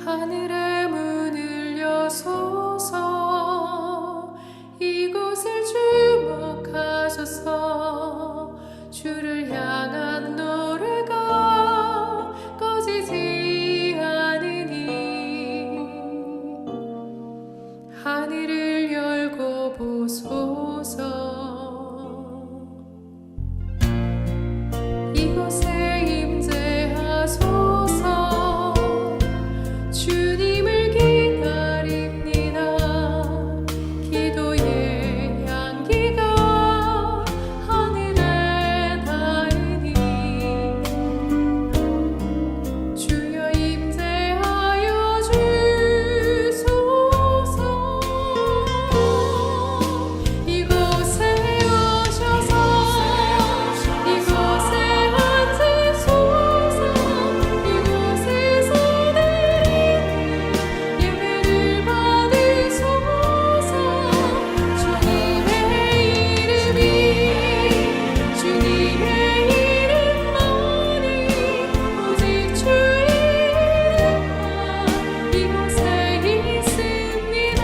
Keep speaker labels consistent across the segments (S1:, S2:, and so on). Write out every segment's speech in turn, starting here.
S1: 하늘의 문을 여소서. 이곳을 주목하셔서. 주를 향한 노래가 꺼지지 않으니 하늘을 열고 보소서. 이곳에 임재하소서. 주님을 기다립니다. 기도의 향기가 하늘에 닿으니 주여 임재하여 주소서. 이곳에 오셔서 이곳에 앉으소서. 이곳에서 드리는 예배를 받으소서. 주님의 이름이 주님의 이름만이 오직 주 이름만 이곳에 있습니다.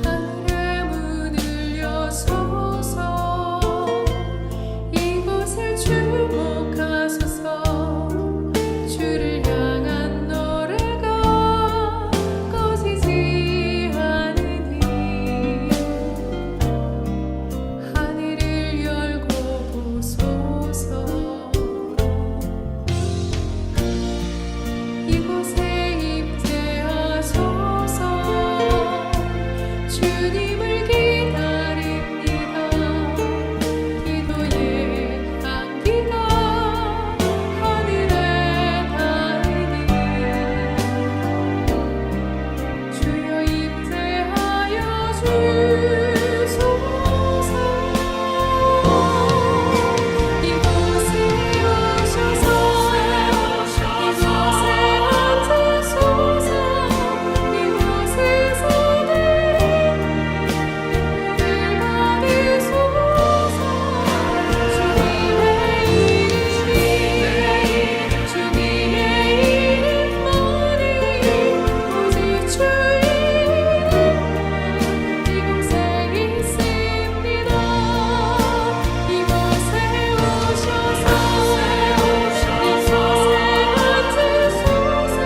S1: 하늘의 문을 여소서. 이곳을 주목하소서. 주를 향한 노래가 꺼지지 않으니 하늘을 열고 보소서. 이곳에 임재하소서. 주님을 기다립니다. 기도의 향기가 하늘에 닿으니 주여 임재하여 주소서. 이곳에 오셔서 이곳에 앉으소서. 이곳에서 드리는 예배를 받으소서. 주님의 이름이 주님의 이름만이 오직 주 이름만 이곳에 있습니다. 이곳에 오셔서 이곳에 앉으소서.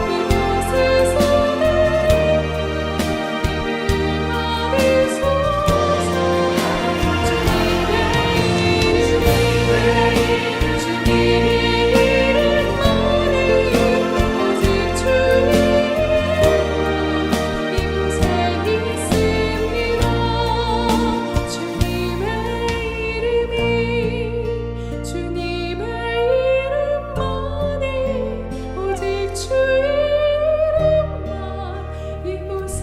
S1: 이곳에서 드리는 예배를 받으소서. 주님의 이름이 주님의 이름만이 오직 주 이름만 이곳에 있습니다. 주님의 이름이 주님의 이름만이 오직 주 이름만 이곳에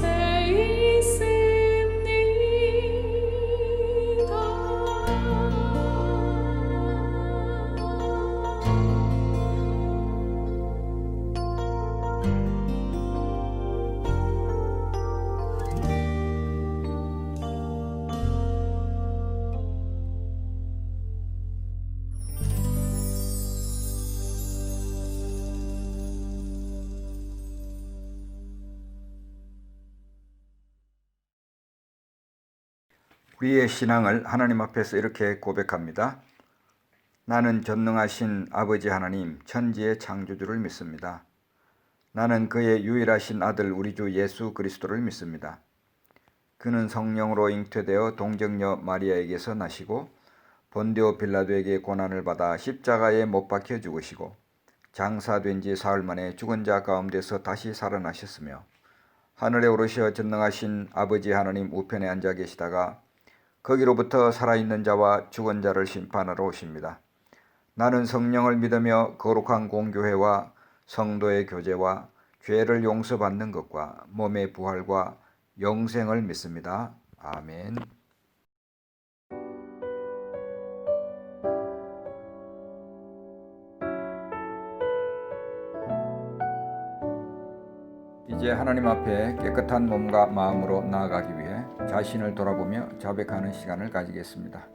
S2: 우리의 신앙을 하나님 앞에서 이렇게 고백합니다. 나는 전능하신 아버지 하나님, 천지의 창조주를 믿습니다. 나는 그의 유일하신 아들 우리 주 예수 그리스도를 믿습니다. 그는 성령으로 잉태되어 동정녀 마리아에게서 나시고 본디오 빌라도에게 고난을 받아 십자가에 못 박혀 죽으시고 장사된 지 사흘 만에 죽은 자 가운데서 다시 살아나셨으며 하늘에 오르셔 전능하신 아버지 하나님 우편에 앉아 계시다가 거기로부터 살아있는 자와 죽은 자를 심판하러 오십니다. 나는 성령을 믿으며 거룩한 공교회와 성도의 교제와 죄를 용서받는 것과 몸의 부활과 영생을 믿습니다. 아멘. 이제 하나님 앞에 깨끗한 몸과 마음으로 나아가기 위해 자신을 돌아보며 자백하는 시간을 가지겠습니다.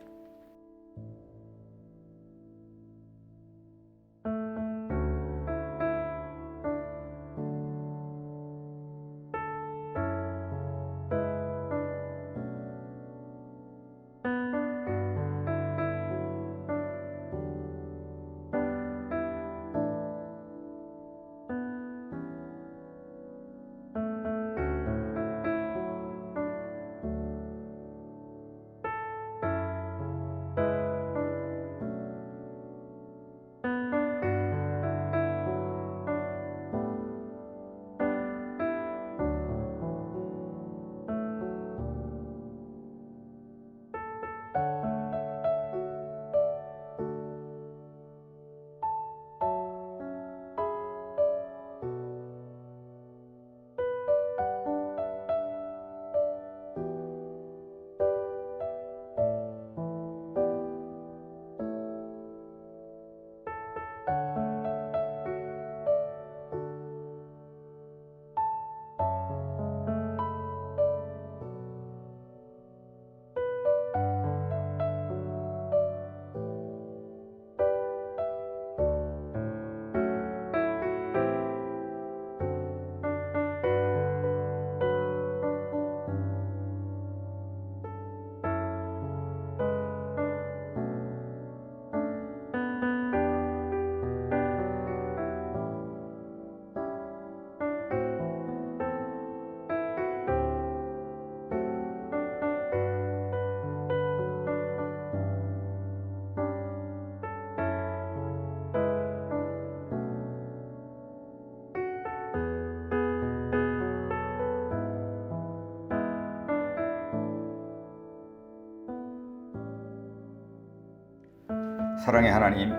S2: 사랑의 하나님,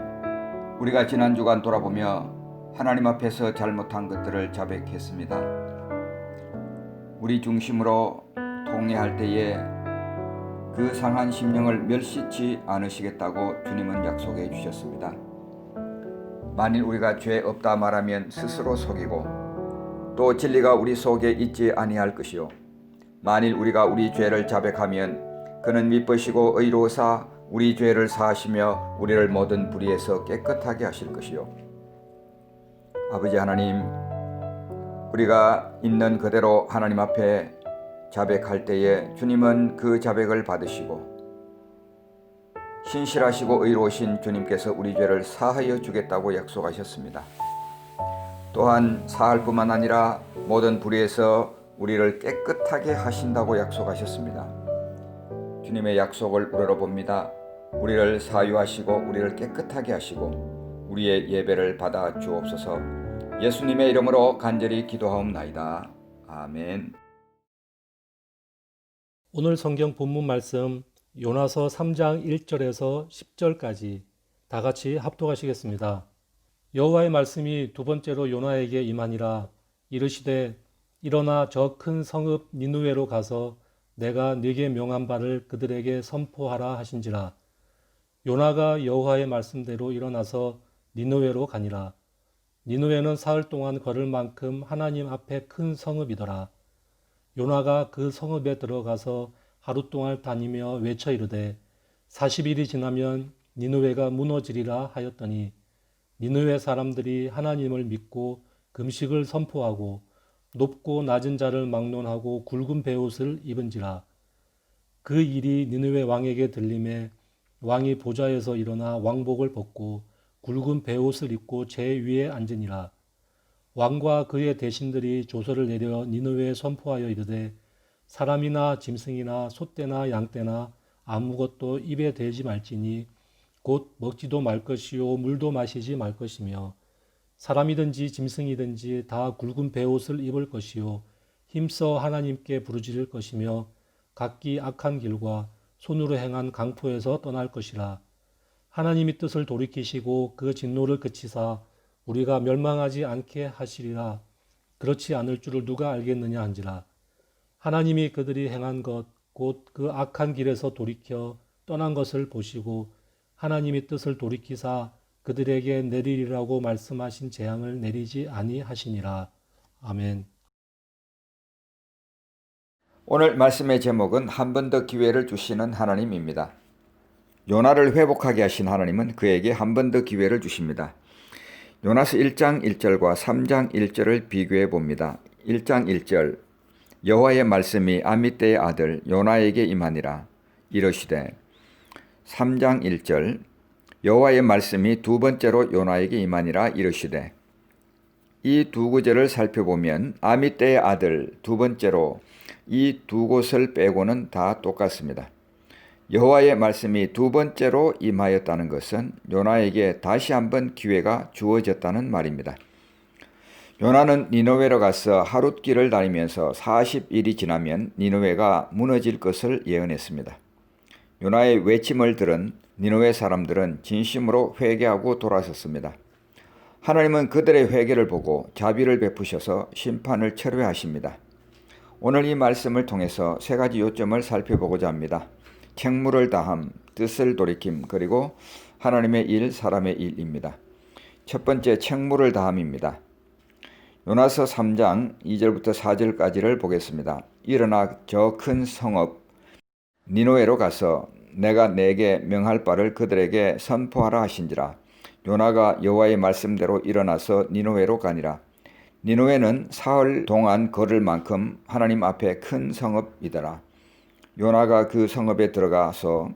S2: 우리가 지난 주간 돌아보며 하나님 앞에서 잘못한 것들을 자백했습니다. 우리 중심으로 통회할 때에 그 상한 심령을 멸시치 않으시겠다고 주님은 약속해 주셨습니다. 만일 우리가 죄 없다 말하면 스스로 속이고 또 진리가 우리 속에 있지 아니할 것이요, 만일 우리가 우리 죄를 자백하면 그는 미쁘시고 의로우사 우리 죄를 사하시며 우리를 모든 불의에서 깨끗하게 하실 것이요. 아버지 하나님, 우리가 있는 그대로 하나님 앞에 자백할 때에 주님은 그 자백을 받으시고 신실하시고 의로우신 주님께서 우리 죄를 사하여 주겠다고 약속하셨습니다. 또한 사할 뿐만 아니라 모든 불의에서 우리를 깨끗하게 하신다고 약속하셨습니다. 주님의 약속을 우러러봅니다. 우리를 사유하시고 우리를 깨끗하게 하시고 우리의 예배를 받아 주옵소서. 예수님의 이름으로 간절히 기도하옵나이다. 아멘.
S3: 오늘 성경 본문 말씀 요나서 3장 1절에서 10절까지 다 같이 합독하시겠습니다. 여호와의 말씀이 두 번째로 요나에게 임하니라. 이르시되 일어나 저 큰 성읍 니느웨로 가서 내가 네게 명한 바를 그들에게 선포하라 하신지라. 요나가 여호와의 말씀대로 일어나서 니느웨로 가니라. 니느웨는 사흘 동안 걸을 만큼 하나님 앞에 큰 성읍이더라. 요나가 그 성읍에 들어가서 하루 동안 다니며 외쳐 이르되 40일이 지나면 니느웨가 무너지리라 하였더니 니느웨 사람들이 하나님을 믿고 금식을 선포하고 높고 낮은 자를 막론하고 굵은 베옷을 입은지라. 그 일이 니느웨 왕에게 들림에 왕이 보좌에서 일어나 왕복을 벗고 굵은 베옷을 입고 제 위에 앉으니라. 왕과 그의 대신들이 조서를 내려 니느웨에 선포하여 이르되 사람이나 짐승이나 소떼나 양떼나 아무것도 입에 대지 말지니 곧 먹지도 말 것이요 물도 마시지 말 것이며 사람이든지 짐승이든지 다 굵은 베옷을 입을 것이요 힘써 하나님께 부르짖을 것이며 각기 악한 길과 손으로 행한 강포에서 떠날 것이라. 하나님이 뜻을 돌이키시고 그 진노를 그치사 우리가 멸망하지 않게 하시리라. 그렇지 않을 줄을 누가 알겠느냐 한지라. 하나님이 그들이 행한 것 곧 그 악한 길에서 돌이켜 떠난 것을 보시고 하나님이 뜻을 돌이키사 그들에게 내리리라고 말씀하신 재앙을 내리지 아니하시니라. 아멘.
S2: 오늘 말씀의 제목은 한 번 더 기회를 주시는 하나님입니다. 요나를 회복하게 하신 하나님은 그에게 한 번 더 기회를 주십니다. 요나서 1장 1절과 3장 1절을 비교해 봅니다. 1장 1절 여호와의 말씀이 아미떼의 아들 요나에게 임하니라 이르시되 3장 1절 여호와의 말씀이 두 번째로 요나에게 임하니라 이르시되 이 두 구절을 살펴보면 아미떼의 아들 두 번째로 이 두 곳을 빼고는 다 똑같습니다. 여호와의 말씀이 두 번째로 임하였다는 것은 요나에게 다시 한번 기회가 주어졌다는 말입니다. 요나는 니느웨로 가서 하룻길을 다니면서 40일이 지나면 니느웨가 무너질 것을 예언했습니다. 요나의 외침을 들은 니느웨 사람들은 진심으로 회개하고 돌아섰습니다. 하나님은 그들의 회개를 보고 자비를 베푸셔서 심판을 철회하십니다. 오늘 이 말씀을 통해서 세 가지 요점을 살펴보고자 합니다. 책무를 다함, 뜻을 돌이킴, 그리고 하나님의 일, 사람의 일입니다. 첫 번째, 책무를 다함입니다. 요나서 3장 2절부터 4절까지를 보겠습니다. 일어나 저 큰 성읍 니느웨로 가서 내가 내게 명할 바를 그들에게 선포하라 하신지라. 요나가 여호와의 말씀대로 일어나서 니느웨로 가니라. 니느웨는 사흘 동안 걸을 만큼 하나님 앞에 큰 성읍이더라. 요나가 그 성읍에 들어가서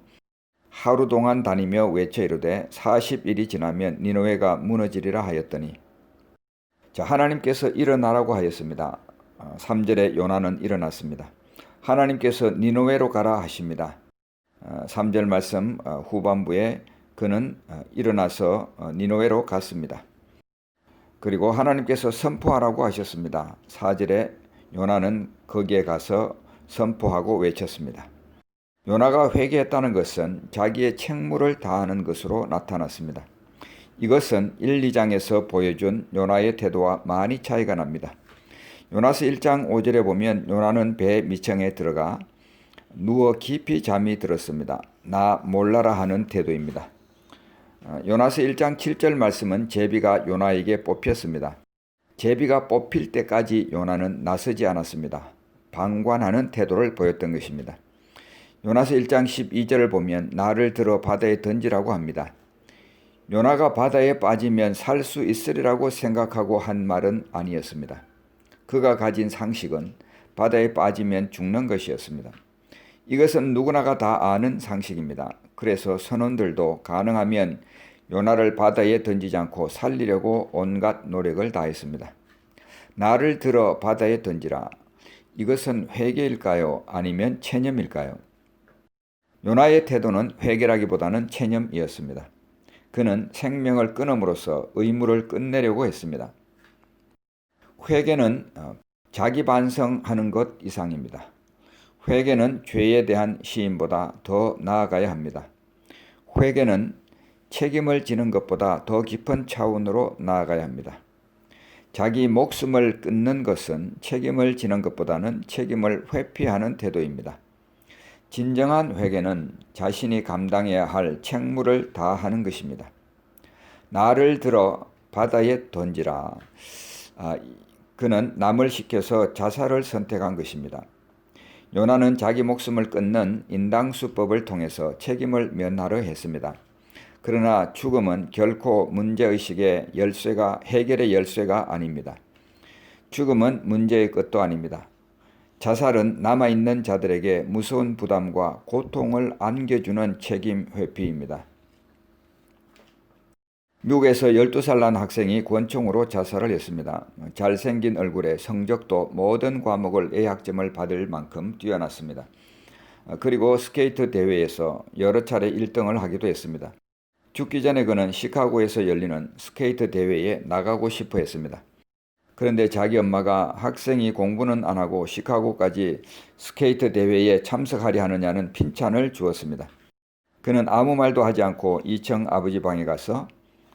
S2: 하루 동안 다니며 외쳐 이르되 40일이 지나면 니느웨가 무너지리라 하였더니 자, 하나님께서 일어나라고 하였습니다. 3절에 요나는 일어났습니다. 하나님께서 니느웨로 가라 하십니다. 3절 말씀 후반부에 그는 일어나서 니느웨로 갔습니다. 그리고 하나님께서 선포하라고 하셨습니다. 4절에 요나는 거기에 가서 선포하고 외쳤습니다. 요나가 회개했다는 것은 자기의 책무를 다하는 것으로 나타났습니다. 이것은 1, 2장에서 보여준 요나의 태도와 많이 차이가 납니다. 요나서 1장 5절에 보면 요나는 배 밑층에 들어가 누워 깊이 잠이 들었습니다. 나 몰라라 하는 태도입니다. 요나서 1장 7절 말씀은 제비가 요나에게 뽑혔습니다. 제비가 뽑힐 때까지 요나는 나서지 않았습니다. 방관하는 태도를 보였던 것입니다. 요나서 1장 12절을 보면 나를 들어 바다에 던지라고 합니다. 요나가 바다에 빠지면 살 수 있으리라고 생각하고 한 말은 아니었습니다. 그가 가진 상식은 바다에 빠지면 죽는 것이었습니다. 이것은 누구나가 다 아는 상식입니다. 그래서 선원들도 가능하면 요나를 바다에 던지지 않고 살리려고 온갖 노력을 다했습니다. 나를 들어 바다에 던지라. 이것은 회개일까요? 아니면 체념일까요? 요나의 태도는 회개라기보다는 체념이었습니다. 그는 생명을 끊음으로써 의무를 끝내려고 했습니다. 회개는 자기 반성하는 것 이상입니다. 회개는 죄에 대한 시인보다 더 나아가야 합니다. 회개는 책임을 지는 것보다 더 깊은 차원으로 나아가야 합니다. 자기 목숨을 끊는 것은 책임을 지는 것보다는 책임을 회피하는 태도입니다. 진정한 회개는 자신이 감당해야 할 책무를 다하는 것입니다. 나를 들어 바다에 던지라. 그는 남을 시켜서 자살을 선택한 것입니다. 요나는 자기 목숨을 끊는 인당수법을 통해서 책임을 면하려 했습니다. 그러나 죽음은 결코 문제의식의 해결의 열쇠가 아닙니다. 죽음은 문제의 끝도 아닙니다. 자살은 남아있는 자들에게 무서운 부담과 고통을 안겨주는 책임 회피입니다. 미국에서 12살 난 학생이 권총으로 자살을 했습니다. 잘생긴 얼굴에 성적도 모든 과목을 A학점을 받을 만큼 뛰어났습니다. 그리고 스케이트 대회에서 여러 차례 1등을 하기도 했습니다. 죽기 전에 그는 시카고에서 열리는 스케이트 대회에 나가고 싶어 했습니다. 그런데 자기 엄마가 학생이 공부는 안 하고 시카고까지 스케이트 대회에 참석하려 하느냐는 핀찬을 주었습니다. 그는 아무 말도 하지 않고 2층 아버지 방에 가서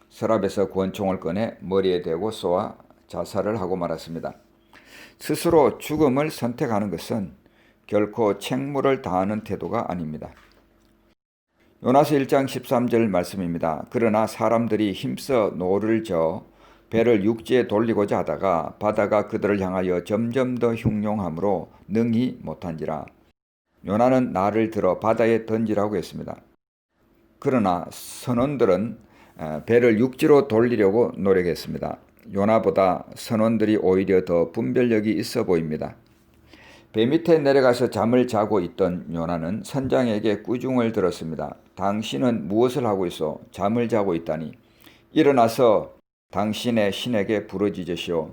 S2: 서랍에서 권총을 꺼내 머리에 대고 쏘아 자살을 하고 말았습니다. 스스로 죽음을 선택하는 것은 결코 책무를 다하는 태도가 아닙니다. 요나서 1장 13절 말씀입니다. 그러나 사람들이 힘써 노를 저어 배를 육지에 돌리고자 하다가 바다가 그들을 향하여 점점 더 흉용함으로 능히 못한지라. 요나는 나를 들어 바다에 던지라고 했습니다. 그러나 선원들은 배를 육지로 돌리려고 노력했습니다. 요나보다 선원들이 오히려 더 분별력이 있어 보입니다. 배 밑에 내려가서 잠을 자고 있던 요나는 선장에게 꾸중을 들었습니다. 당신은 무엇을 하고 있어? 잠을 자고 있다니. 일어나서 당신의 신에게 부르짖으시오.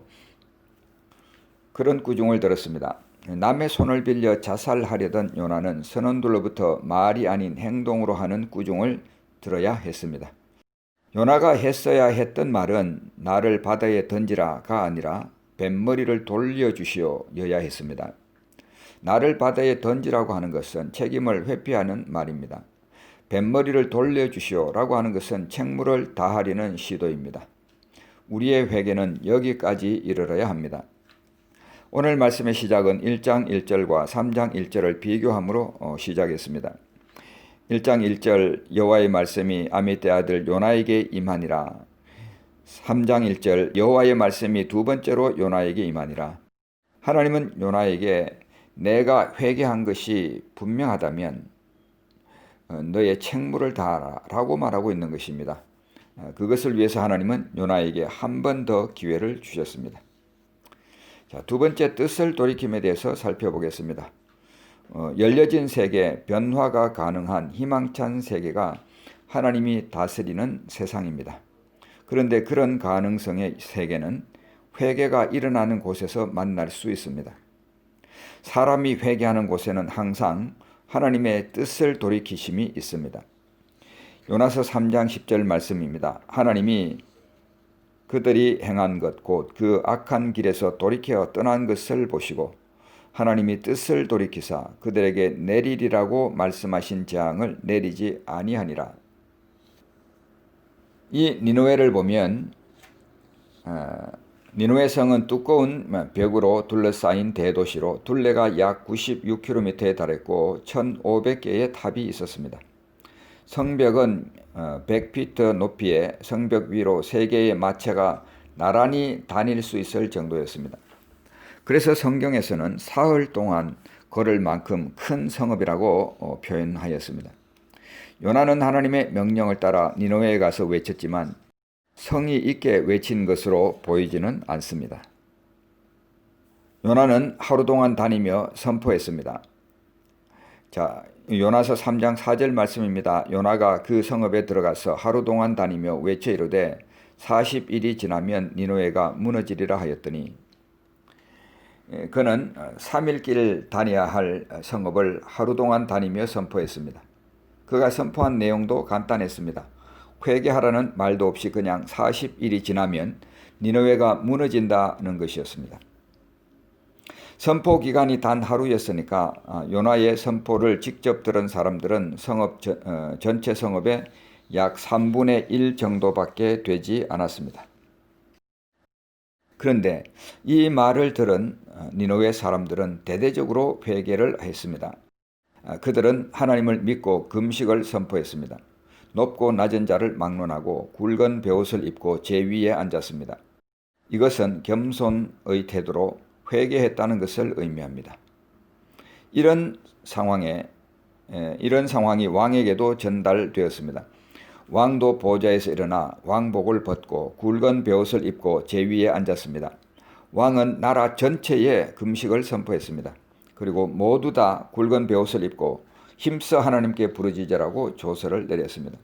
S2: 그런 꾸중을 들었습니다. 남의 손을 빌려 자살하려던 요나는 선원들로부터 말이 아닌 행동으로 하는 꾸중을 들어야 했습니다. 요나가 했어야 했던 말은 나를 바다에 던지라가 아니라 뱃머리를 돌려주시오 여야 했습니다. 나를 바다에 던지라고 하는 것은 책임을 회피하는 말입니다. 뱃머리를 돌려주시오라고 하는 것은 책무를 다하려는 시도입니다. 우리의 회개는 여기까지 이르러야 합니다. 오늘 말씀의 시작은 1장 1절과 3장 1절을 비교함으로 시작했습니다. 1장 1절 여호와의 말씀이 아미떼 아들 요나에게 임하니라. 3장 1절 여호와의 말씀이 두 번째로 요나에게 임하니라. 하나님은 요나에게 내가 회개한 것이 분명하다면 너의 책무를 다하라 라고 말하고 있는 것입니다. 그것을 위해서 하나님은 요나에게 한 번 더 기회를 주셨습니다. 자, 두 번째 뜻을 돌이킴에 대해서 살펴보겠습니다. 열려진 세계, 변화가 가능한 희망찬 세계가 하나님이 다스리는 세상입니다. 그런데 그런 가능성의 세계는 회개가 일어나는 곳에서 만날 수 있습니다. 사람이 회개하는 곳에는 항상 하나님의 뜻을 돌이키심이 있습니다. 요나서 3장 10절 말씀입니다. 하나님이 그들이 행한 것 곧 그 악한 길에서 돌이켜 떠난 것을 보시고 하나님이 뜻을 돌이키사 그들에게 내리리라고 말씀하신 재앙을 내리지 아니하니라. 이 니느웨를 보면 니느웨 성은 두꺼운 벽으로 둘러싸인 대도시로 둘레가 약 96km에 달했고 1500개의 탑이 있었습니다. 성벽은 100피트 높이에 성벽 위로 3개의 마체가 나란히 다닐 수 있을 정도였습니다. 그래서 성경에서는 사흘 동안 걸을 만큼 큰 성읍이라고 표현하였습니다. 요나는 하나님의 명령을 따라 니느웨에 가서 외쳤지만 성의 있게 외친 것으로 보이지는 않습니다. 요나는 하루 동안 다니며 선포했습니다. 자, 요나서 3장 4절 말씀입니다. 요나가 그 성읍에 들어가서 하루 동안 다니며 외쳐 이르되 40일이 지나면 니느웨가 무너지리라 하였더니 그는 3일 길 다녀야 할 성읍을 하루 동안 다니며 선포했습니다. 그가 선포한 내용도 간단했습니다. 회개하라는 말도 없이 그냥 40일이 지나면 니느웨가 무너진다는 것이었습니다. 선포 기간이 단 하루였으니까 요나의 선포를 직접 들은 사람들은 전체 성읍의 약 3분의 1 정도밖에 되지 않았습니다. 그런데 이 말을 들은 니느웨 사람들은 대대적으로 회개를 했습니다. 그들은 하나님을 믿고 금식을 선포했습니다. 높고 낮은 자를 막론하고 굵은 베옷을 입고 제 위에 앉았습니다. 이것은 겸손의 태도로 회개했다는 것을 의미합니다. 이런 상황이 왕에게도 전달되었습니다. 왕도 보좌에서 일어나 왕복을 벗고 굵은 베옷을 입고 제 위에 앉았습니다. 왕은 나라 전체에 금식을 선포했습니다. 그리고 모두 다 굵은 베옷을 입고 힘써 하나님께 부르짖으라고 조서를 내렸습니다.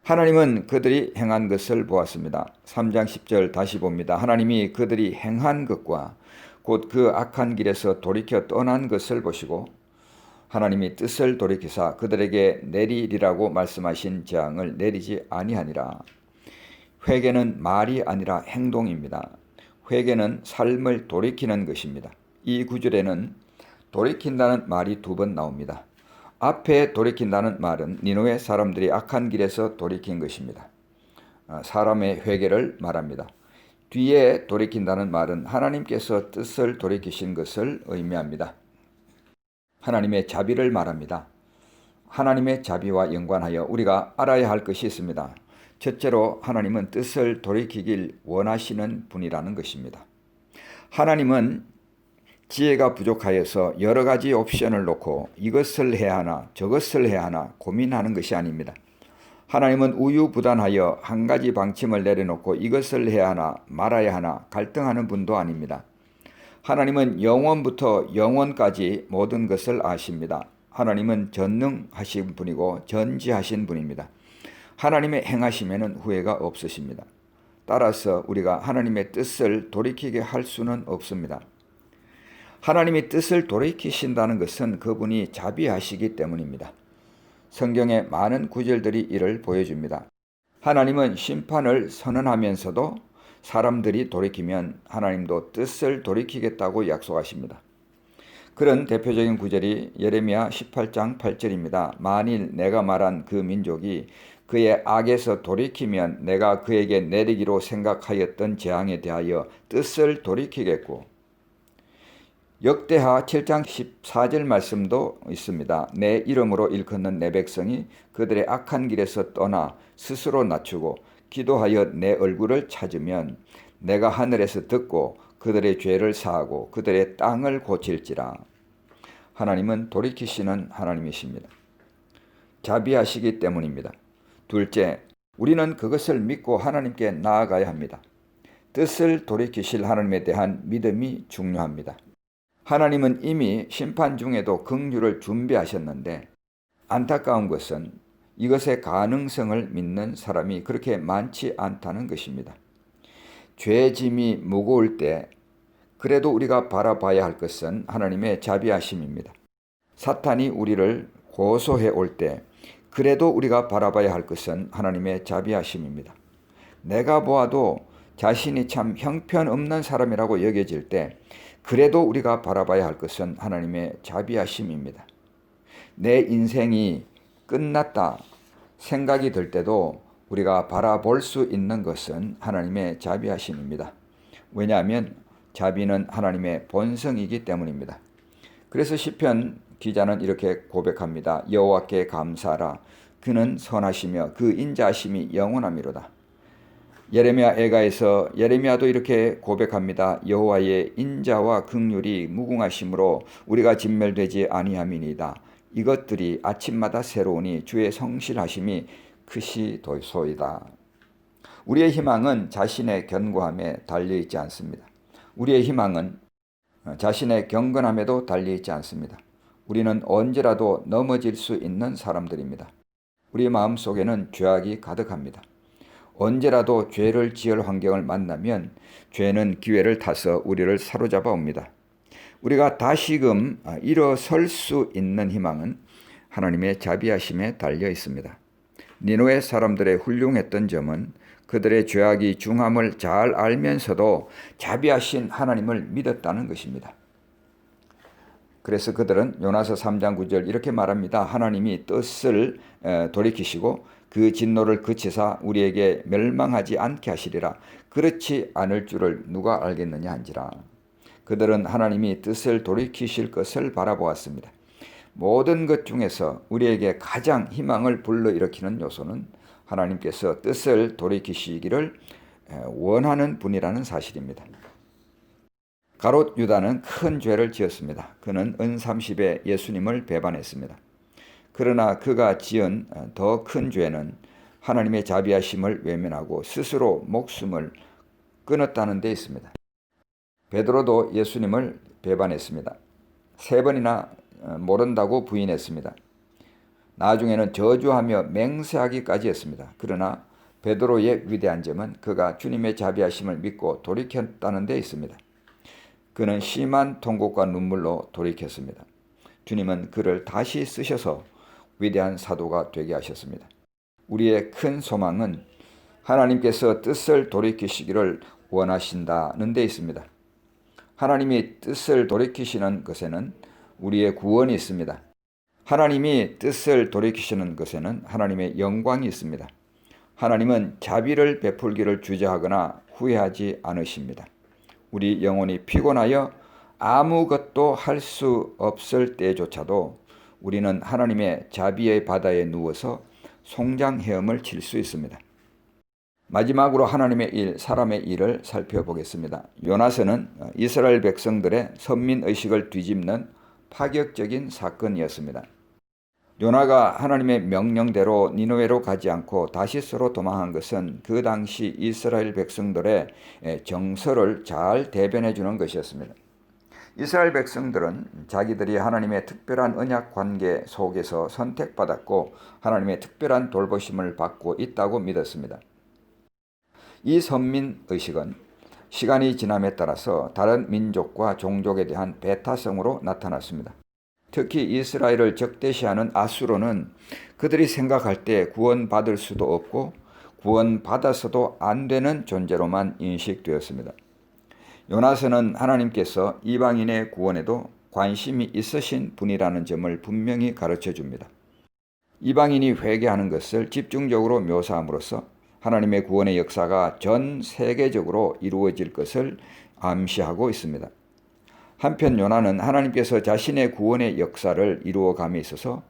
S2: 하나님은 그들이 행한 것을 보았습니다. 3장 10절 다시 봅니다. 하나님이 그들이 행한 것과 곧 그 악한 길에서 돌이켜 떠난 것을 보시고 하나님이 뜻을 돌이키사 그들에게 내리리라고 말씀하신 재앙을 내리지 아니하니라. 회개는 말이 아니라 행동입니다. 회개는 삶을 돌이키는 것입니다. 이 구절에는 돌이킨다는 말이 2번 나옵니다. 앞에 돌이킨다는 말은 니느웨 사람들이 악한 길에서 돌이킨 것입니다. 사람의 회개를 말합니다. 뒤에 돌이킨다는 말은 하나님께서 뜻을 돌이키신 것을 의미합니다. 하나님의 자비를 말합니다. 하나님의 자비와 연관하여 우리가 알아야 할 것이 있습니다. 첫째로 하나님은 뜻을 돌이키길 원하시는 분이라는 것입니다. 하나님은 지혜가 부족하여서 여러 가지 옵션을 놓고 이것을 해야 하나 저것을 해야 하나 고민하는 것이 아닙니다. 하나님은 우유부단하여 한 가지 방침을 내려놓고 이것을 해야 하나 말아야 하나 갈등하는 분도 아닙니다. 하나님은 영원부터 영원까지 모든 것을 아십니다. 하나님은 전능하신 분이고 전지하신 분입니다. 하나님의 행하심에는 후회가 없으십니다. 따라서 우리가 하나님의 뜻을 돌이키게 할 수는 없습니다. 하나님이 뜻을 돌이키신다는 것은 그분이 자비하시기 때문입니다. 성경의 많은 구절들이 이를 보여줍니다. 하나님은 심판을 선언하면서도 사람들이 돌이키면 하나님도 뜻을 돌이키겠다고 약속하십니다. 그런 대표적인 구절이 예레미야 18장 8절입니다. 만일 내가 말한 그 민족이 그의 악에서 돌이키면 내가 그에게 내리기로 생각하였던 재앙에 대하여 뜻을 돌이키겠고, 역대하 7장 14절 말씀도 있습니다. 내 이름으로 일컫는 내 백성이 그들의 악한 길에서 떠나 스스로 낮추고 기도하여 내 얼굴을 찾으면 내가 하늘에서 듣고 그들의 죄를 사하고 그들의 땅을 고칠지라. 하나님은 돌이키시는 하나님이십니다. 자비하시기 때문입니다. 둘째, 우리는 그것을 믿고 하나님께 나아가야 합니다. 뜻을 돌이키실 하나님에 대한 믿음이 중요합니다. 하나님은 이미 심판 중에도 긍휼을 준비하셨는데 안타까운 것은 이것의 가능성을 믿는 사람이 그렇게 많지 않다는 것입니다. 죄짐이 무거울 때 그래도 우리가 바라봐야 할 것은 하나님의 자비하심입니다. 사탄이 우리를 고소해 올 때 그래도 우리가 바라봐야 할 것은 하나님의 자비하심입니다. 내가 보아도 자신이 참 형편없는 사람이라고 여겨질 때 그래도 우리가 바라봐야 할 것은 하나님의 자비하심입니다. 내 인생이 끝났다 생각이 들 때도 우리가 바라볼 수 있는 것은 하나님의 자비하심입니다. 왜냐하면 자비는 하나님의 본성이기 때문입니다. 그래서 시편 기자는 이렇게 고백합니다. 여호와께 감사하라. 그는 선하시며 그 인자하심이 영원하미로다. 예레미야 애가에서 예레미야도 이렇게 고백합니다. 여호와의 인자와 긍휼이 무궁하심으로 우리가 진멸되지 아니함이니이다. 이것들이 아침마다 새로우니 주의 성실하심이 크시도소이다. 우리의 희망은 자신의 견고함에 달려있지 않습니다. 우리의 희망은 자신의 경건함에도 달려있지 않습니다. 우리는 언제라도 넘어질 수 있는 사람들입니다. 우리 마음속에는 죄악이 가득합니다. 언제라도 죄를 지을 환경을 만나면 죄는 기회를 타서 우리를 사로잡아 옵니다. 우리가 다시금 일어설 수 있는 희망은 하나님의 자비하심에 달려 있습니다. 니느웨 사람들의 훌륭했던 점은 그들의 죄악이 중함을 잘 알면서도 자비하신 하나님을 믿었다는 것입니다. 그래서 그들은 요나서 3장 9절 이렇게 말합니다. 하나님이 뜻을 돌이키시고 그 진노를 그치사 우리에게 멸망하지 않게 하시리라. 그렇지 않을 줄을 누가 알겠느냐 한지라. 그들은 하나님이 뜻을 돌이키실 것을 바라보았습니다. 모든 것 중에서 우리에게 가장 희망을 불러일으키는 요소는 하나님께서 뜻을 돌이키시기를 원하는 분이라는 사실입니다. 가롯 유다는 큰 죄를 지었습니다. 그는 은30에 예수님을 배반했습니다. 그러나 그가 지은 더 큰 죄는 하나님의 자비하심을 외면하고 스스로 목숨을 끊었다는 데 있습니다. 베드로도 예수님을 배반했습니다. 3번이나 모른다고 부인했습니다. 나중에는 저주하며 맹세하기까지 했습니다. 그러나 베드로의 위대한 점은 그가 주님의 자비하심을 믿고 돌이켰다는 데 있습니다. 그는 심한 통곡과 눈물로 돌이켰습니다. 주님은 그를 다시 쓰셔서 위대한 사도가 되게 하셨습니다. 우리의 큰 소망은 하나님께서 뜻을 돌이키시기를 원하신다는 데 있습니다. 하나님이 뜻을 돌이키시는 것에는 우리의 구원이 있습니다. 하나님이 뜻을 돌이키시는 것에는 하나님의 영광이 있습니다. 하나님은 자비를 베풀기를 주저하거나 후회하지 않으십니다. 우리 영혼이 피곤하여 아무것도 할 수 없을 때조차도 우리는 하나님의 자비의 바다에 누워서 송장 헤엄을 칠 수 있습니다. 마지막으로 하나님의 일, 사람의 일을 살펴보겠습니다. 요나서는 이스라엘 백성들의 선민의식을 뒤집는 파격적인 사건이었습니다. 요나가 하나님의 명령대로 니느웨로 가지 않고 다시스로 도망한 것은 그 당시 이스라엘 백성들의 정서를 잘 대변해 주는 것이었습니다. 이스라엘 백성들은 자기들이 하나님의 특별한 언약 관계 속에서 선택받았고 하나님의 특별한 돌보심을 받고 있다고 믿었습니다. 이 선민의식은 시간이 지남에 따라서 다른 민족과 종족에 대한 배타성으로 나타났습니다. 특히 이스라엘을 적대시하는 아수르는 그들이 생각할 때 구원받을 수도 없고 구원받아서도 안 되는 존재로만 인식되었습니다. 요나서는 하나님께서 이방인의 구원에도 관심이 있으신 분이라는 점을 분명히 가르쳐 줍니다. 이방인이 회개하는 것을 집중적으로 묘사함으로써 하나님의 구원의 역사가 전 세계적으로 이루어질 것을 암시하고 있습니다. 한편 요나는 하나님께서 자신의 구원의 역사를 이루어감에 있어서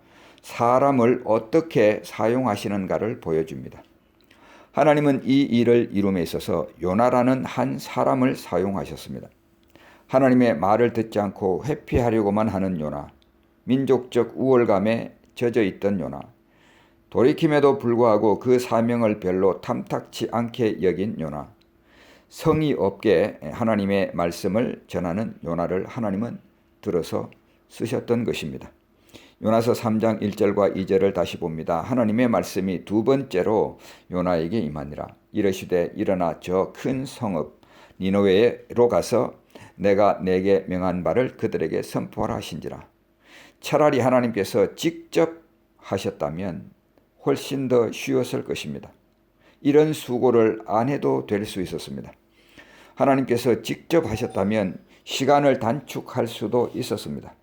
S2: 사람을 어떻게 사용하시는가를 보여줍니다. 하나님은 이 일을 이룸에 있어서 요나라는 한 사람을 사용하셨습니다. 하나님의 말을 듣지 않고 회피하려고만 하는 요나, 민족적 우월감에 젖어 있던 요나, 돌이킴에도 불구하고 그 사명을 별로 탐탁치 않게 여긴 요나, 성의 없게 하나님의 말씀을 전하는 요나를 하나님은 들어서 쓰셨던 것입니다. 요나서 3장 1절과 2절을 다시 봅니다. 하나님의 말씀이 두 번째로 요나에게 임하니라. 이르시되 일어나 저 큰 성읍 니느웨로 가서 내가 내게 명한 바를 그들에게 선포하라 하신지라. 차라리 하나님께서 직접 하셨다면 훨씬 더 쉬웠을 것입니다. 이런 수고를 안 해도 될 수 있었습니다. 하나님께서 직접 하셨다면 시간을 단축할 수도 있었습니다.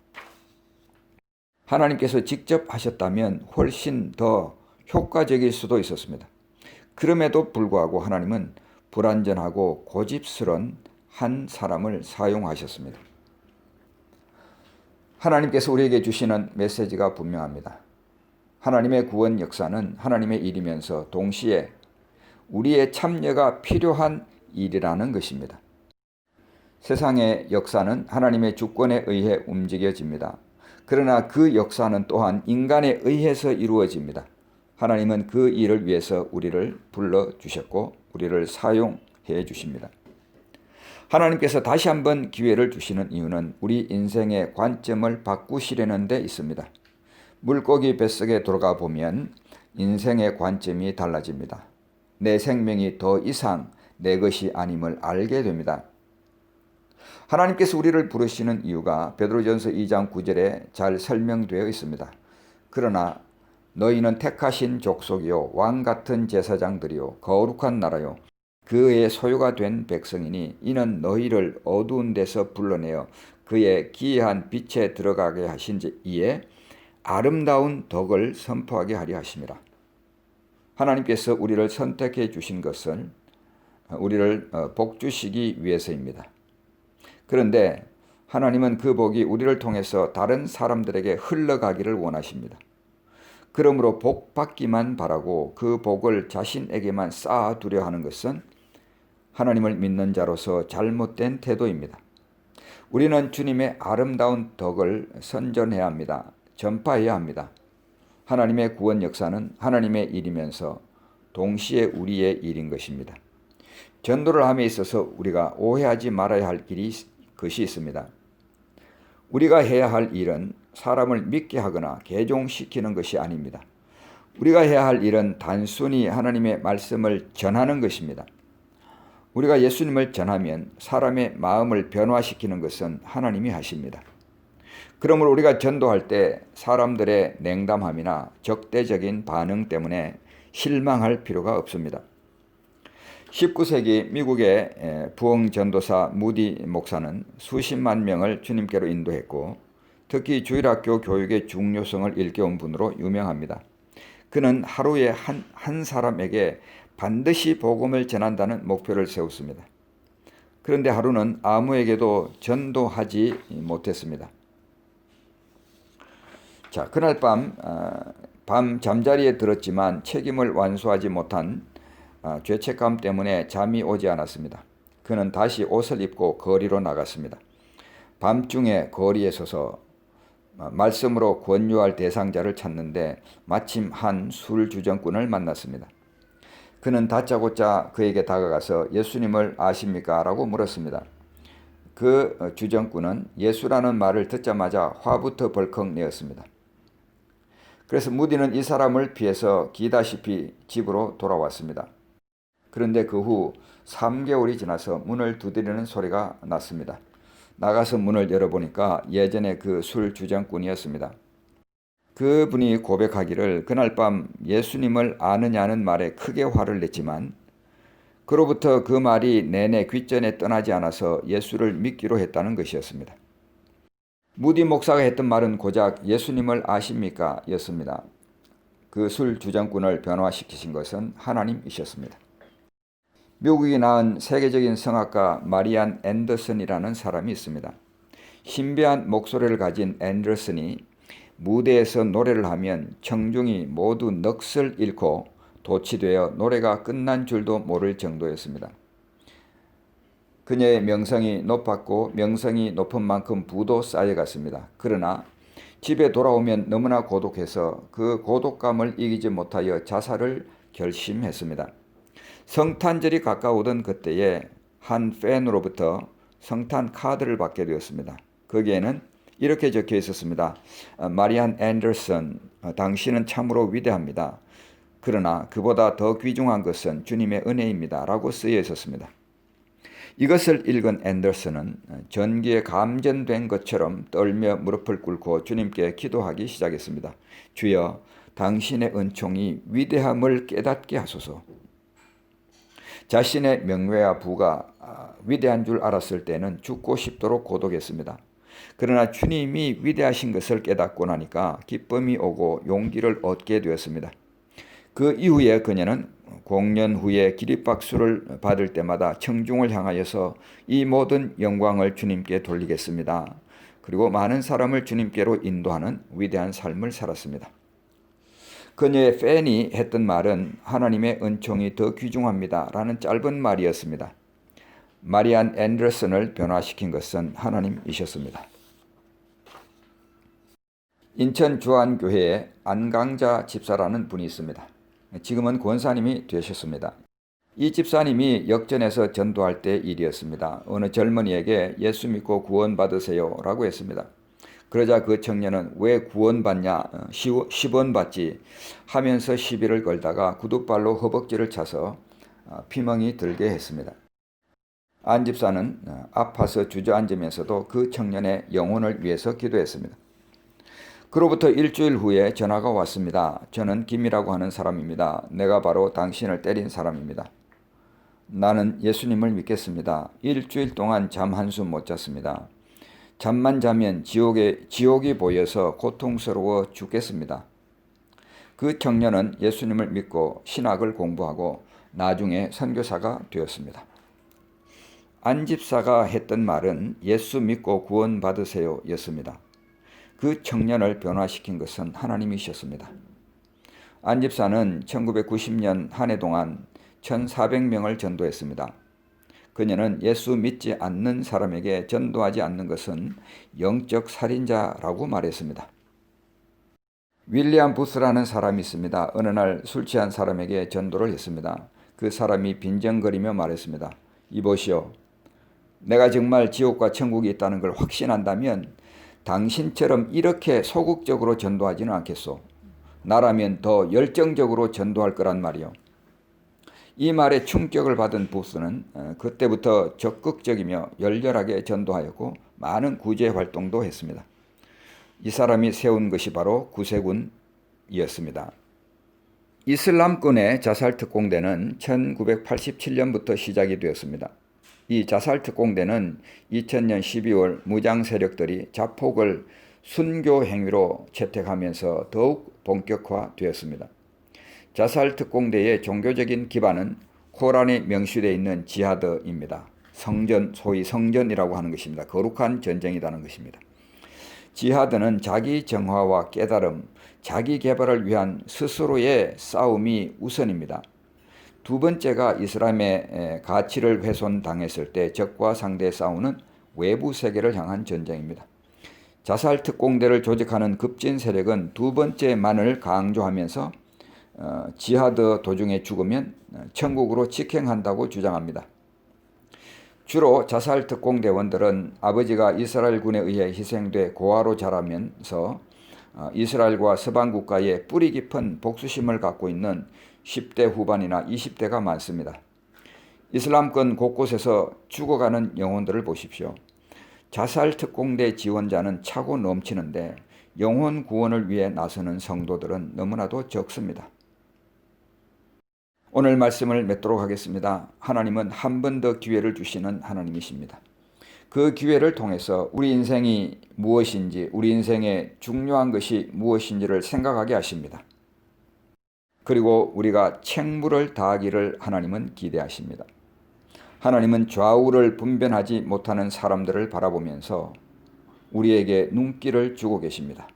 S2: 하나님께서 직접 하셨다면 훨씬 더 효과적일 수도 있었습니다. 그럼에도 불구하고 하나님은 불완전하고 고집스런 한 사람을 사용하셨습니다. 하나님께서 우리에게 주시는 메시지가 분명합니다. 하나님의 구원 역사는 하나님의 일이면서 동시에 우리의 참여가 필요한 일이라는 것입니다. 세상의 역사는 하나님의 주권에 의해 움직여집니다. 그러나 그 역사는 또한 인간에 의해서 이루어집니다. 하나님은 그 일을 위해서 우리를 불러주셨고 우리를 사용해 주십니다. 하나님께서 다시 한번 기회를 주시는 이유는 우리 인생의 관점을 바꾸시려는 데 있습니다. 물고기 뱃속에 들어가 보면 인생의 관점이 달라집니다. 내 생명이 더 이상 내 것이 아님을 알게 됩니다. 하나님께서 우리를 부르시는 이유가 베드로전서 2장 9절에 잘 설명되어 있습니다. 그러나 너희는 택하신 족속이요 왕 같은 제사장들이요 거룩한 나라요 그의 소유가 된 백성이니 이는 너희를 어두운 데서 불러내어 그의 기이한 빛에 들어가게 하신 이에 아름다운 덕을 선포하게 하려 하심이라. 하나님께서 우리를 선택해 주신 것은 우리를 복 주시기 위해서입니다. 그런데 하나님은 그 복이 우리를 통해서 다른 사람들에게 흘러가기를 원하십니다. 그러므로 복 받기만 바라고 그 복을 자신에게만 쌓아두려 하는 것은 하나님을 믿는 자로서 잘못된 태도입니다. 우리는 주님의 아름다운 덕을 선전해야 합니다. 전파해야 합니다. 하나님의 구원 역사는 하나님의 일이면서 동시에 우리의 일인 것입니다. 전도를 함에 있어서 우리가 오해하지 말아야 할 것이 있습니다. 우리가 해야 할 일은 사람을 믿게 하거나 개종시키는 것이 아닙니다. 우리가 해야 할 일은 단순히 하나님의 말씀을 전하는 것입니다. 우리가 예수님을 전하면 사람의 마음을 변화시키는 것은 하나님이 하십니다. 그러므로 우리가 전도할 때 사람들의 냉담함이나 적대적인 반응 때문에 실망할 필요가 없습니다. 19세기 미국의 부흥 전도사 무디 목사는 수십만 명을 주님께로 인도했고 특히 주일학교 교육의 중요성을 일깨운 분으로 유명합니다. 그는 하루에 한 사람에게 반드시 복음을 전한다는 목표를 세웠습니다. 그런데 하루는 아무에게도 전도하지 못했습니다. 자, 그날 밤 잠자리에 들었지만 책임을 완수하지 못한 죄책감 때문에 잠이 오지 않았습니다. 그는 다시 옷을 입고 거리로 나갔습니다. 밤중에 거리에 서서 말씀으로 권유할 대상자를 찾는데 마침 한 술주정꾼을 만났습니다. 그는 다짜고짜 그에게 다가가서 예수님을 아십니까? 라고 물었습니다. 그 주정꾼은 예수라는 말을 듣자마자 화부터 벌컥 내었습니다. 그래서 무디는 이 사람을 피해서 기다시피 집으로 돌아왔습니다. 그런데 그 후 3개월이 지나서 문을 두드리는 소리가 났습니다. 나가서 문을 열어보니까 예전에 그 술 주정꾼이었습니다. 그분이 고백하기를 그날 밤 예수님을 아느냐는 말에 크게 화를 냈지만 그로부터 그 말이 내내 귓전에 떠나지 않아서 예수를 믿기로 했다는 것이었습니다. 무디 목사가 했던 말은 고작 예수님을 아십니까? 였습니다. 그 술 주정꾼을 변화시키신 것은 하나님이셨습니다. 미국이 낳은 세계적인 성악가 마리안 앤더슨이라는 사람이 있습니다. 신비한 목소리를 가진 앤더슨이 무대에서 노래를 하면 청중이 모두 넋을 잃고 도취되어 노래가 끝난 줄도 모를 정도였습니다. 그녀의 명성이 높았고 명성이 높은 만큼 부도 쌓여갔습니다. 그러나 집에 돌아오면 너무나 고독해서 그 고독감을 이기지 못하여 자살을 결심했습니다. 성탄절이 가까우던 그때에 한 팬으로부터 성탄 카드를 받게 되었습니다. 거기에는 이렇게 적혀 있었습니다. 마리안 앤더슨, 당신은 참으로 위대합니다. 그러나 그보다 더 귀중한 것은 주님의 은혜입니다. 라고 쓰여 있었습니다. 이것을 읽은 앤더슨은 전기에 감전된 것처럼 떨며 무릎을 꿇고 주님께 기도하기 시작했습니다. 주여, 당신의 은총이 위대함을 깨닫게 하소서. 자신의 명예와 부가 위대한 줄 알았을 때는 죽고 싶도록 고독했습니다. 그러나 주님이 위대하신 것을 깨닫고 나니까 기쁨이 오고 용기를 얻게 되었습니다. 그 이후에 그녀는 공연 후에 기립박수를 받을 때마다 청중을 향하여서 이 모든 영광을 주님께 돌리겠습니다. 그리고 많은 사람을 주님께로 인도하는 위대한 삶을 살았습니다. 그녀의 팬이 했던 말은 하나님의 은총이 더 귀중합니다. 라는 짧은 말이었습니다. 마리안 앤더슨을 변화시킨 것은 하나님이셨습니다. 인천 주안교회에 안강자 집사라는 분이 있습니다. 지금은 권사님이 되셨습니다. 이 집사님이 역전에서 전도할 때 일이었습니다. 어느 젊은이에게 예수 믿고 구원받으세요 라고 했습니다. 그러자 그 청년은 왜 구원받냐, 10원 받지 하면서 시비를 걸다가 구두발로 허벅지를 차서 피멍이 들게 했습니다. 안 집사는 아파서 주저앉으면서도 그 청년의 영혼을 위해서 기도했습니다. 그로부터 일주일 후에 전화가 왔습니다. 저는 김이라고 하는 사람입니다. 내가 바로 당신을 때린 사람입니다. 나는 예수님을 믿겠습니다. 일주일 동안 잠 한숨 못 잤습니다. 잠만 자면 지옥이 보여서 고통스러워 죽겠습니다. 그 청년은 예수님을 믿고 신학을 공부하고 나중에 선교사가 되었습니다. 안 집사가 했던 말은 예수 믿고 구원받으세요 였습니다. 그 청년을 변화시킨 것은 하나님이셨습니다. 안 집사는 1990년 한 해 동안 1,400명을 전도했습니다. 그녀는 예수 믿지 않는 사람에게 전도하지 않는 것은 영적 살인자라고 말했습니다. 윌리엄 부스라는 사람이 있습니다. 어느 날 술 취한 사람에게 전도를 했습니다. 그 사람이 빈정거리며 말했습니다. 이보시오. 내가 정말 지옥과 천국이 있다는 걸 확신한다면 당신처럼 이렇게 소극적으로 전도하지는 않겠소. 나라면 더 열정적으로 전도할 거란 말이요. 이 말에 충격을 받은 부스는 그때부터 적극적이며 열렬하게 전도하였고 많은 구제 활동도 했습니다. 이 사람이 세운 것이 바로 구세군이었습니다. 이슬람권의 자살특공대는 1987년부터 시작이 되었습니다. 이 자살특공대는 2000년 12월 무장 세력들이 자폭을 순교 행위로 채택하면서 더욱 본격화되었습니다. 자살 특공대의 종교적인 기반은 코란에 명시되어 있는 지하드입니다. 성전, 소위 성전이라고 하는 것입니다. 거룩한 전쟁이라는 것입니다. 지하드는 자기 정화와 깨달음, 자기 개발을 위한 스스로의 싸움이 우선입니다. 두 번째가 이슬람의 가치를 훼손당했을 때 적과 상대에 싸우는 외부 세계를 향한 전쟁입니다. 자살 특공대를 조직하는 급진 세력은 두 번째만을 강조하면서 지하드 도중에 죽으면 천국으로 직행한다고 주장합니다. 주로 자살 특공대원들은 아버지가 이스라엘군에 의해 희생돼 고아로 자라면서 이스라엘과 서방 국가에 뿌리 깊은 복수심을 갖고 있는 10대 후반이나 20대가 많습니다. 이슬람권 곳곳에서 죽어가는 영혼들을 보십시오. 자살 특공대 지원자는 차고 넘치는데 영혼 구원을 위해 나서는 성도들은 너무나도 적습니다. 오늘 말씀을 맺도록 하겠습니다. 하나님은 한 번 더 기회를 주시는 하나님이십니다. 그 기회를 통해서 우리 인생이 무엇인지, 우리 인생의 중요한 것이 무엇인지를 생각하게 하십니다. 그리고 우리가 책무를 다하기를 하나님은 기대하십니다. 하나님은 좌우를 분별하지 못하는 사람들을 바라보면서 우리에게 눈길을 주고 계십니다.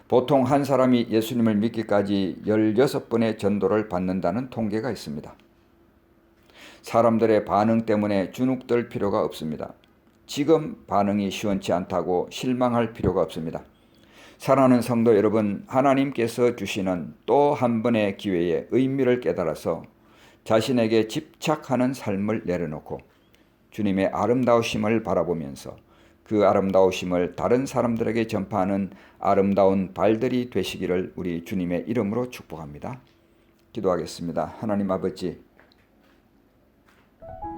S2: 보통 한 사람이 예수님을 믿기까지 16번의 전도를 받는다는 통계가 있습니다. 사람들의 반응 때문에 주눅들 필요가 없습니다. 지금 반응이 시원치 않다고 실망할 필요가 없습니다. 사랑하는 성도 여러분, 하나님께서 주시는 또 한 번의 기회의 의미를 깨달아서 자신에게 집착하는 삶을 내려놓고 주님의 아름다우심을 바라보면서 그 아름다우심을 다른 사람들에게 전파하는 아름다운 발들이 되시기를 우리 주님의 이름으로 축복합니다. 기도하겠습니다. 하나님 아버지,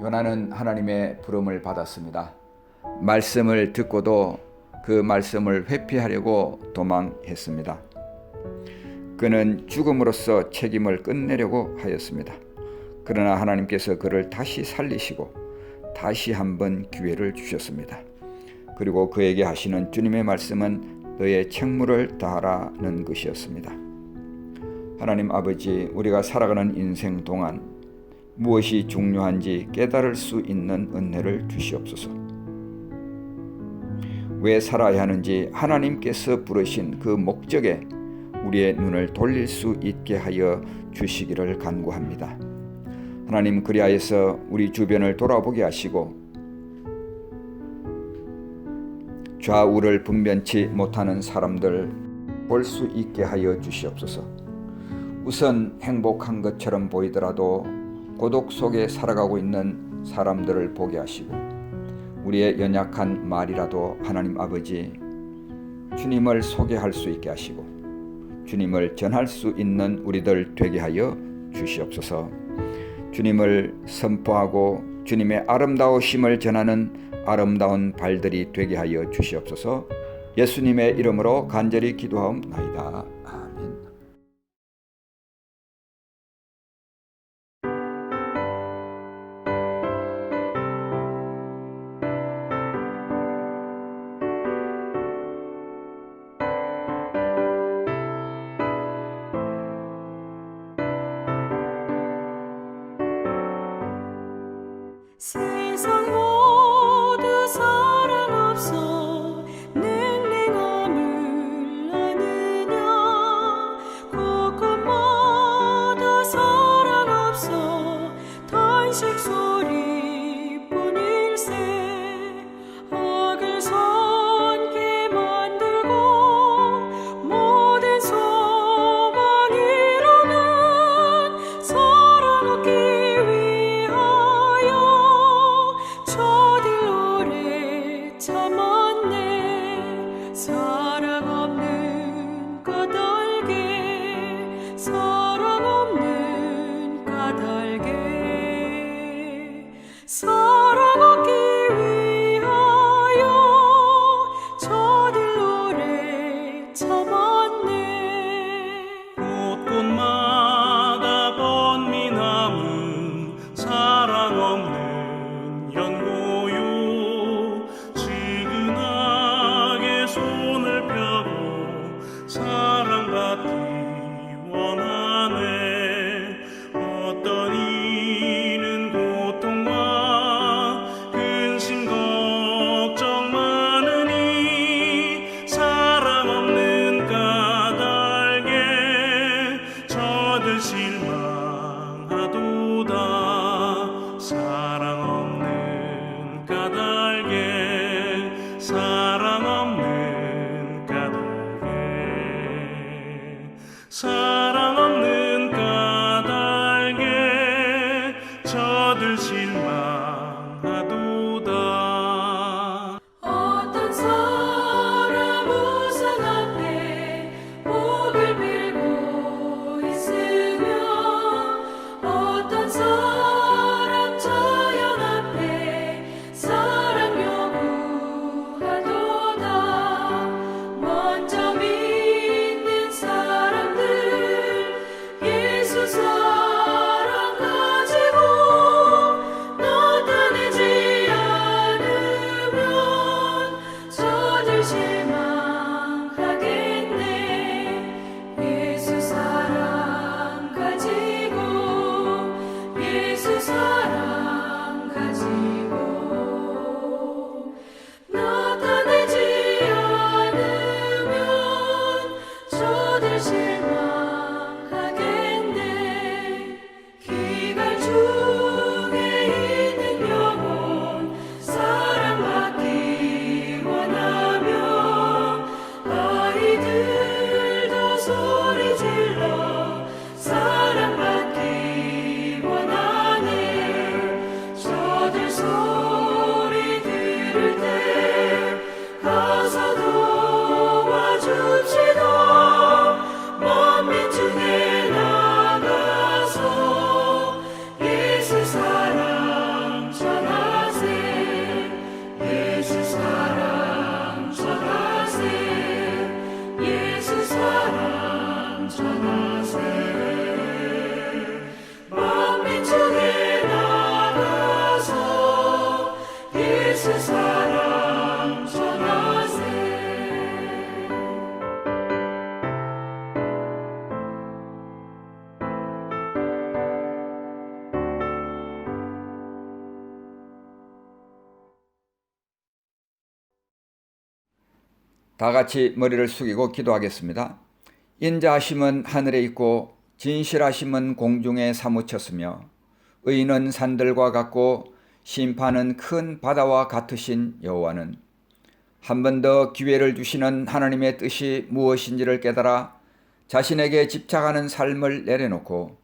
S2: 요나는 하나님의 부름을 받았습니다. 말씀을 듣고도 그 말씀을 회피하려고 도망했습니다. 그는 죽음으로써 책임을 끝내려고 하였습니다. 그러나 하나님께서 그를 다시 살리시고 다시 한번 기회를 주셨습니다. 그리고 그에게 하시는 주님의 말씀은 너의 책무를 다하라는 것이었습니다. 하나님 아버지, 우리가 살아가는 인생 동안 무엇이 중요한지 깨달을 수 있는 은혜를 주시옵소서. 왜 살아야 하는지 하나님께서 부르신 그 목적에 우리의 눈을 돌릴 수 있게 하여 주시기를 간구합니다. 하나님, 그리하여서 우리 주변을 돌아보게 하시고 좌우를 분변치 못하는 사람들 볼 수 있게 하여 주시옵소서. 우선 행복한 것처럼 보이더라도 고독 속에 살아가고 있는 사람들을 보게 하시고 우리의 연약한 말이라도 하나님 아버지 주님을 소개할 수 있게 하시고 주님을 전할 수 있는 우리들 되게 하여 주시옵소서. 주님을 선포하고 주님의 아름다우심을 전하는 아름다운 발들이 되게 하여 주시옵소서. 예수님의 이름으로 간절히 기도하옵나이다. 아멘.
S1: 세상 모두 사랑 없어 냉랭함을 아느냐 곳곳마다 사랑 없어 탄식 소리뿐일세 악을 선게 만들고 모든 소망 이루는 사랑 얻기 저들 오래 참았네. 사랑 없는 까닭에 사랑 없는 까닭에
S4: 저들 실망하도다.
S1: 어떤 사람 우상 앞에 목을 밀고 있으며 어떤 사람 자연 앞에 사랑 요구하도다. 먼저 믿는 사람들 예수 사랑 가지고 나타내지 않으면 저들 실망하겠네. 예수 사랑 가지고 예수 사랑 가지고 나타내지 않으면 저들 실망하겠네. 기갈 중에 있는 영혼 사랑받기 원하며 아이들도 소리 질러 사랑받기 원하네. 저들 소리 들을 때 가서 도와줍시다. 만민 중에 나가서 예수 사랑 전하세. 예수 사랑 전하세. 예수 사랑 전하세. 만민 중에 나가서 예수 사랑 전하세.
S2: 다 같이 머리를 숙이고 기도하겠습니다. 인자하심은 하늘에 있고 진실하심은 공중에 사무쳤으며 의인은 산들과 같고 심판은 큰 바다와 같으신 여호와는 한 번 더 기회를 주시는 하나님의 뜻이 무엇인지를 깨달아 자신에게 집착하는 삶을 내려놓고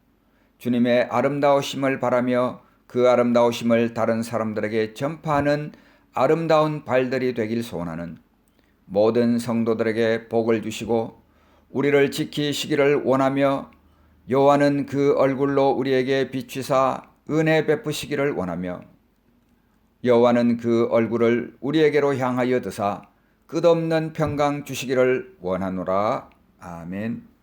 S2: 주님의 아름다우심을 바라며 그 아름다우심을 다른 사람들에게 전파하는 아름다운 발들이 되길 소원하는 모든 성도들에게 복을 주시고 우리를 지키시기를 원하며 여호와는 그 얼굴로 우리에게 비추사 은혜 베푸시기를 원하며 여호와는 그 얼굴을 우리에게로 향하여 드사 끝없는 평강 주시기를 원하노라. 아멘.